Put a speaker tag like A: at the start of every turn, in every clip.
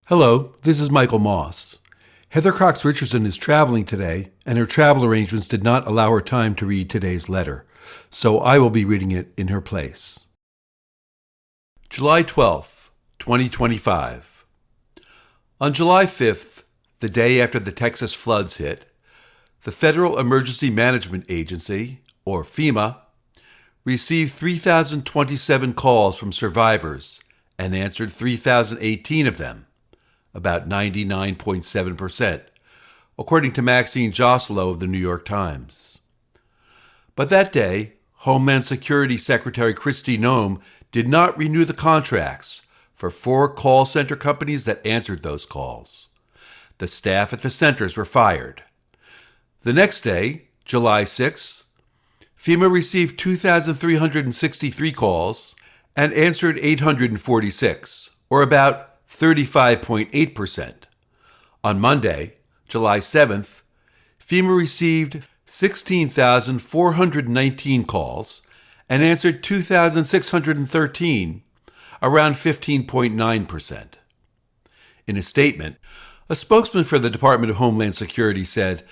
A: Hello, this is Michael Moss. Heather Cox Richardson is traveling today, and her travel arrangements did not allow her time to read today's letter, so I will be reading it in her place. July 12th, 2025. On July 5th, the day after the Texas floods hit, the Federal Emergency Management Agency, or FEMA, received 3,027 calls from survivors and answered 3,018 of them, about 99.7%, according to Maxine Joselo of the New York Times. But that day, Homeland Security Secretary Kristi Noem did not renew the contracts for 4 call center companies that answered those calls. The staff at the centers were fired. The next day, July 6th, FEMA received 2,363 calls and answered 846, or about 35.8%. On Monday, July 7th, FEMA received 16,419 calls and answered 2,613, around 15.9%. In a statement, a spokesman for the Department of Homeland Security said,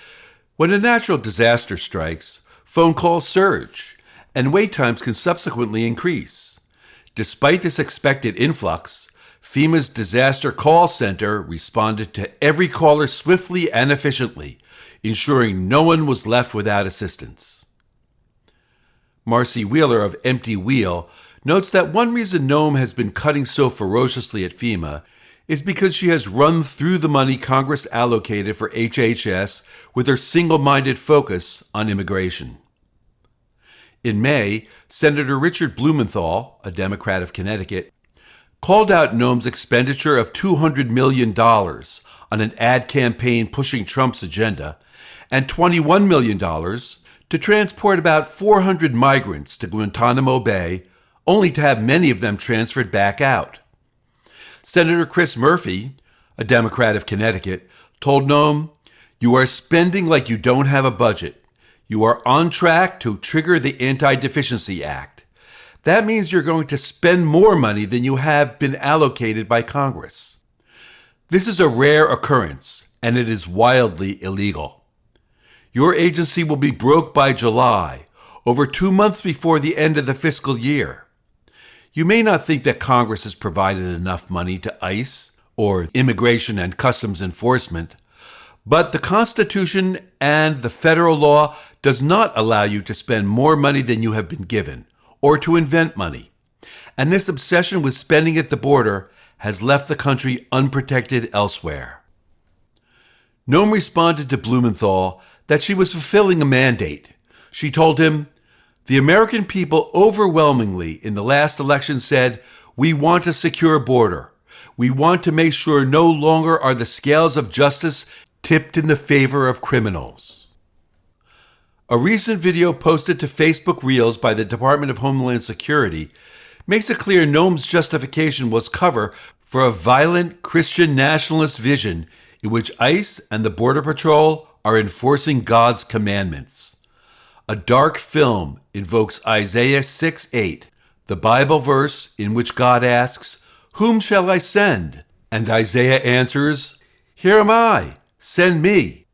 A: "When a natural disaster strikes, phone calls surge, and wait times can subsequently increase. Despite this expected influx, FEMA's Disaster Call Center responded to every caller swiftly and efficiently, ensuring no one was left without assistance." Marcy Wheeler of Empty Wheel notes that one reason Noem has been cutting so ferociously at FEMA is because she has run through the money Congress allocated for HHS with her single-minded focus on immigration. In May, Senator Richard Blumenthal, a Democrat of Connecticut, called out Noem's expenditure of $200 million on an ad campaign pushing Trump's agenda and $21 million to transport about 400 migrants to Guantanamo Bay, only to have many of them transferred back out. Senator Chris Murphy, a Democrat of Connecticut, told Noem, "You are spending like you don't have a budget. You are on track to trigger the Anti-Deficiency Act. That means you're going to spend more money than you have been allocated by Congress. This is a rare occurrence, and it is wildly illegal. Your agency will be broke by July, over 2 months before the end of the fiscal year. You may not think that Congress has provided enough money to ICE or Immigration and Customs Enforcement, but the Constitution and the federal law does not allow you to spend more money than you have been given, or to invent money. And this obsession with spending at the border has left the country unprotected elsewhere." Noem responded to Blumenthal that she was fulfilling a mandate. She told him, "The American people overwhelmingly in the last election said, 'We want a secure border. We want to make sure no longer are the scales of justice tipped in the favor of criminals.'" A recent video posted to Facebook Reels by the Department of Homeland Security makes it clear Noem's justification was cover for a violent Christian nationalist vision in which ICE and the Border Patrol are enforcing God's commandments. A dark film invokes Isaiah 6:8, the Bible verse in which God asks, "Whom shall I send?" And Isaiah answers, "Here am I, send me."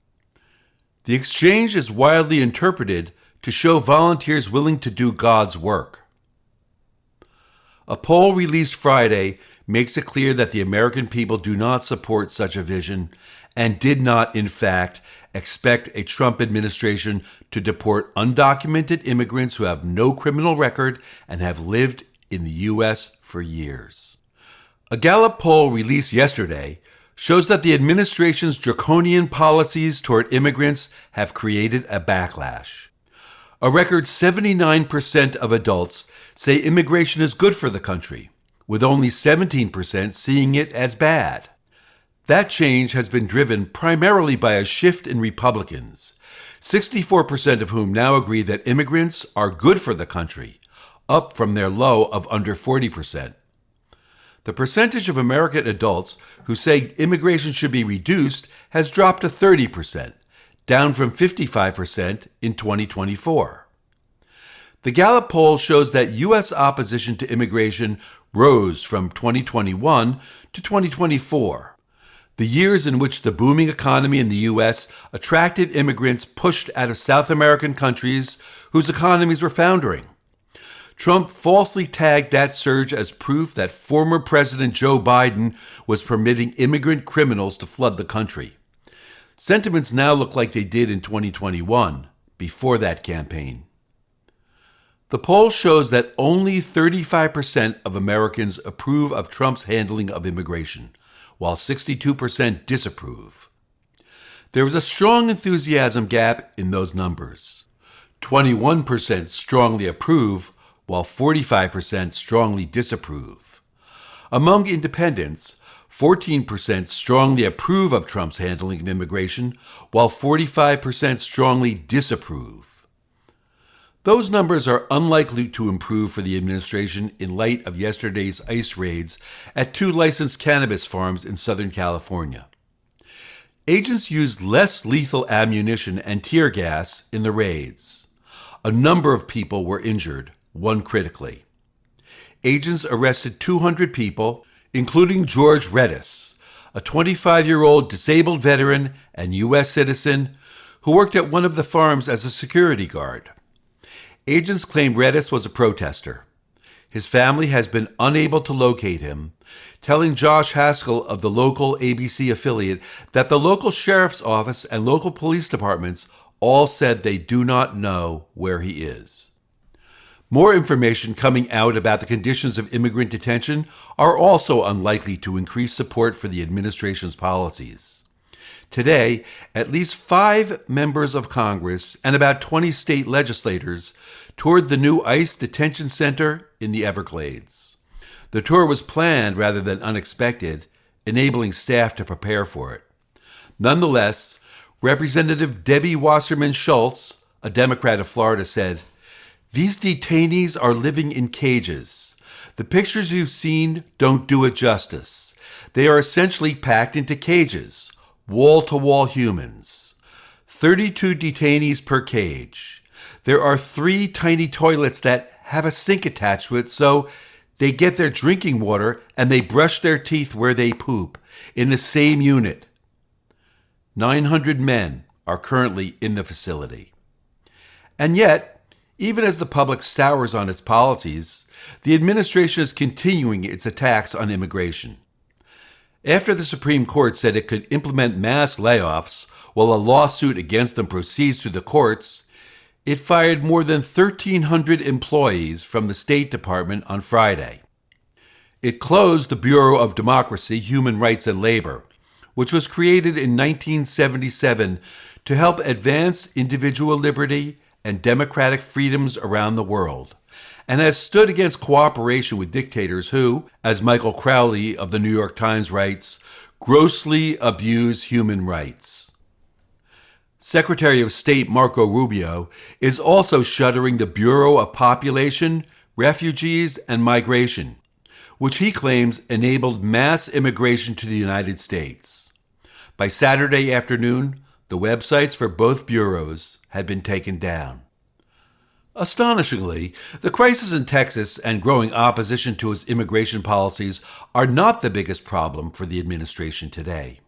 A: The exchange is widely interpreted to show volunteers willing to do God's work. A poll released Friday makes it clear that the American people do not support such a vision and did not, in fact, expect a Trump administration to deport undocumented immigrants who have no criminal record and have lived in the U.S. for years. A Gallup poll released yesterday shows that the administration's draconian policies toward immigrants have created a backlash. A record 79% of adults say immigration is good for the country, with only 17% seeing it as bad. That change has been driven primarily by a shift in Republicans, 64% of whom now agree that immigrants are good for the country, up from their low of under 40%. The percentage of American adults who say immigration should be reduced has dropped to 30%, down from 55% in 2024. The Gallup poll shows that U.S. opposition to immigration rose from 2021 to 2024, The years in which the booming economy in the U.S. attracted immigrants pushed out of South American countries whose economies were foundering. Trump falsely tagged that surge as proof that former President Joe Biden was permitting immigrant criminals to flood the country. Sentiments now look like they did in 2021, before that campaign. The poll shows that only 35% of Americans approve of Trump's handling of immigration, while 62% disapprove. There is a strong enthusiasm gap in those numbers. 21% strongly approve, while 45% strongly disapprove. Among independents, 14% strongly approve of Trump's handling of immigration, while 45% strongly disapprove. Those numbers are unlikely to improve for the administration in light of yesterday's ICE raids at 2 licensed cannabis farms in Southern California. Agents used less lethal ammunition and tear gas in the raids. A number of people were injured, one critically. Agents arrested 200 people, including George Redis, a 25-year-old disabled veteran and U.S. citizen who worked at one of the farms as a security guard. Agents claimed Redis was a protester. His family has been unable to locate him, telling Josh Haskell of the local ABC affiliate that the local sheriff's office and local police departments all said they do not know where he is. More information coming out about the conditions of immigrant detention are also unlikely to increase support for the administration's policies. Today, at least 5 members of Congress and about 20 state legislators toured the new ICE detention center in the Everglades. The tour was planned rather than unexpected, enabling staff to prepare for it. Nonetheless, Representative Debbie Wasserman Schultz, a Democrat of Florida, said, "These detainees are living in cages. The pictures you've seen don't do it justice. They are essentially packed into cages, wall-to-wall humans. 32 detainees per cage. There are 3 tiny toilets that have a sink attached to it, so they get their drinking water and they brush their teeth where they poop, in the same unit. 900 men are currently in the facility." And yet, even as the public sours on its policies, the administration is continuing its attacks on immigration. After the Supreme Court said it could implement mass layoffs while a lawsuit against them proceeds through the courts, it fired more than 1,300 employees from the State Department on Friday. It closed the Bureau of Democracy, Human Rights, and Labor, which was created in 1977 to help advance individual liberty and democratic freedoms around the world, and has stood against cooperation with dictators who, as Michael Crowley of the New York Times writes, grossly abuse human rights. Secretary of State Marco Rubio is also shuttering the Bureau of Population, Refugees, and Migration, which he claims enabled mass immigration to the United States. By Saturday afternoon, the websites for both bureaus had been taken down. Astonishingly, the crisis in Texas and growing opposition to its immigration policies are not the biggest problem for the administration today.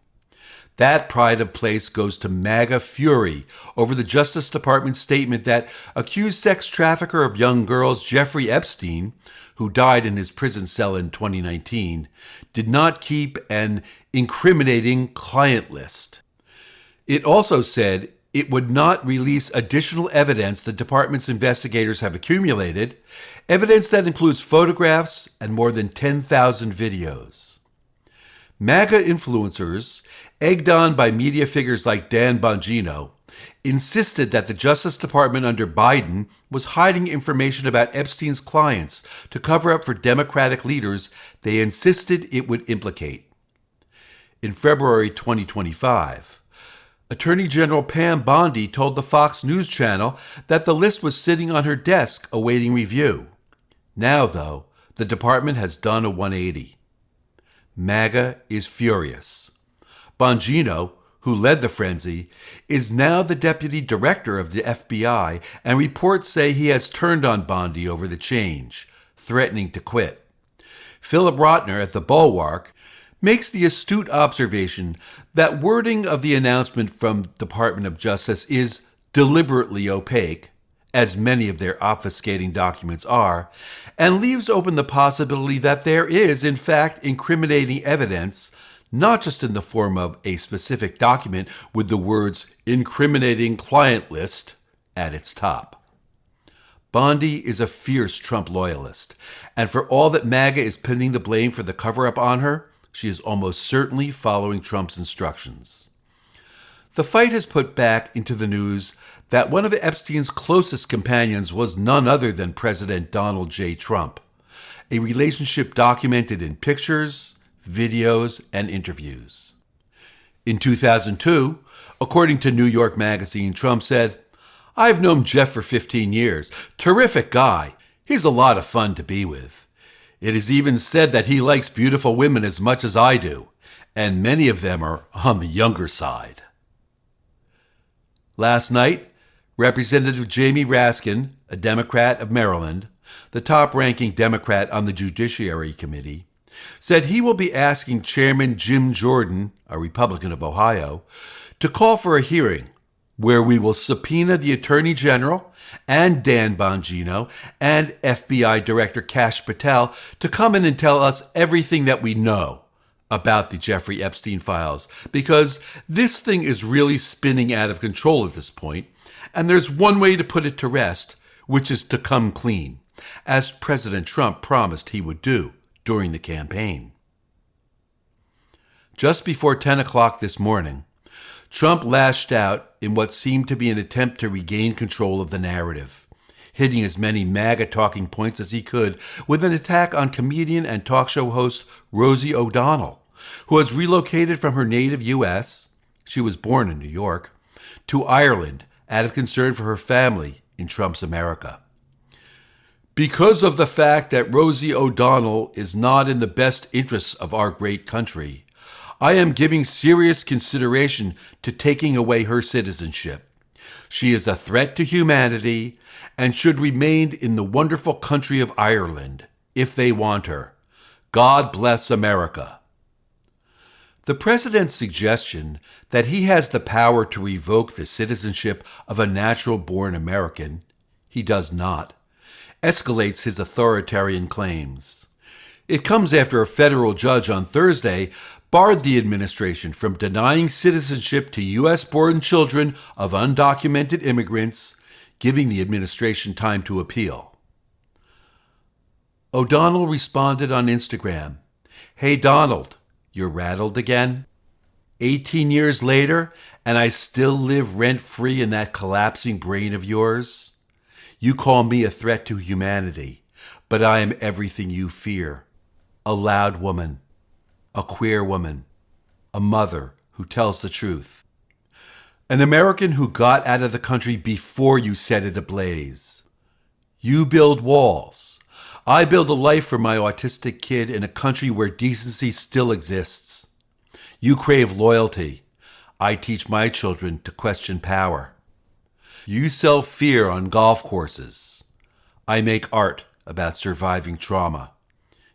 A: That pride of place goes to MAGA fury over the Justice Department's statement that accused sex trafficker of young girls Jeffrey Epstein, who died in his prison cell in 2019, did not keep an incriminating client list. It also said it would not release additional evidence the department's investigators have accumulated, evidence that includes photographs and more than 10,000 videos. MAGA influencers, egged on by media figures like Dan Bongino, insisted that the Justice Department under Biden was hiding information about Epstein's clients to cover up for Democratic leaders they insisted it would implicate. In February 2025, Attorney General Pam Bondi told the Fox News Channel that the list was sitting on her desk awaiting review. Now, though, the department has done a 180. MAGA is furious. Bongino, who led the frenzy, is now the deputy director of the FBI, and reports say he has turned on Bondi over the change, threatening to quit. Philip Rotner at the Bulwark makes the astute observation that wording of the announcement from the Department of Justice is deliberately opaque, as many of their obfuscating documents are, and leaves open the possibility that there is, in fact, incriminating evidence, not just in the form of a specific document with the words "incriminating client list" at its top. Bondi is a fierce Trump loyalist, and for all that MAGA is pinning the blame for the cover-up on her, she is almost certainly following Trump's instructions. The fight has put back into the news that one of Epstein's closest companions was none other than President Donald J. Trump, a relationship documented in pictures, videos, and interviews. In 2002, according to New York Magazine, Trump said, "I've known Jeff for 15 years. Terrific guy. He's a lot of fun to be with. It is even said that he likes beautiful women as much as I do, and many of them are on the younger side." Last night, Representative Jamie Raskin, a Democrat of Maryland, the top-ranking Democrat on the Judiciary Committee, said he will be asking Chairman Jim Jordan, a Republican of Ohio, to call for a hearing where we will subpoena the Attorney General and Dan Bongino and FBI Director Kash Patel to come in and tell us everything that we know about the Jeffrey Epstein files, because this thing is really spinning out of control at this point, and there's one way to put it to rest, which is to come clean, as President Trump promised he would do during the campaign. Just before 10 o'clock this morning, Trump lashed out in what seemed to be an attempt to regain control of the narrative, hitting as many MAGA talking points as he could with an attack on comedian and talk show host Rosie O'Donnell, who has relocated from her native U.S., she was born in New York, to Ireland out of concern for her family in Trump's America. Because of the fact that Rosie O'Donnell is not in the best interests of our great country, I am giving serious consideration to taking away her citizenship. She is a threat to humanity and should remain in the wonderful country of Ireland, if they want her. God bless America. The president's suggestion that he has the power to revoke the citizenship of a natural-born American, he does not, escalates his authoritarian claims. It comes after a federal judge on Thursday barred the administration from denying citizenship to U.S.-born children of undocumented immigrants, giving the administration time to appeal. O'Donnell responded on Instagram, "Hey Donald, you're rattled again? 18 years later, and I still live rent-free in that collapsing brain of yours? You call me a threat to humanity, but I am everything you fear. A loud woman, a queer woman, a mother who tells the truth. An American who got out of the country before you set it ablaze. You build walls. I build a life for my autistic kid in a country where decency still exists. You crave loyalty. I teach my children to question power. You sell fear on golf courses. I make art about surviving trauma.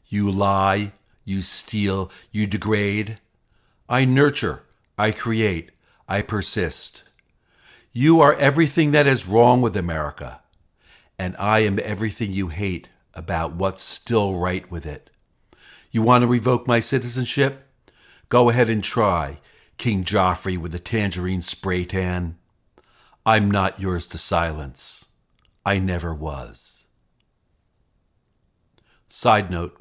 A: You lie, you steal, you degrade. I nurture, I create, I persist. You are everything that is wrong with America, and I am everything you hate about what's still right with it. You want to revoke my citizenship? Go ahead and try, King Joffrey with a tangerine spray tan. I'm not yours to silence. I never was." Side note,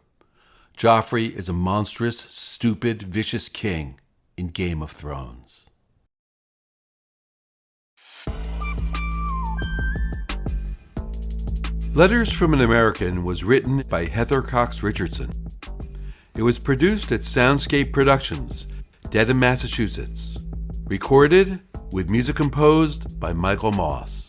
A: Joffrey is a monstrous, stupid, vicious king in Game of Thrones. Letters from an American was written by Heather Cox Richardson. It was produced at Soundscape Productions, Dedham, Massachusetts. Recorded with music composed by Michael Moss.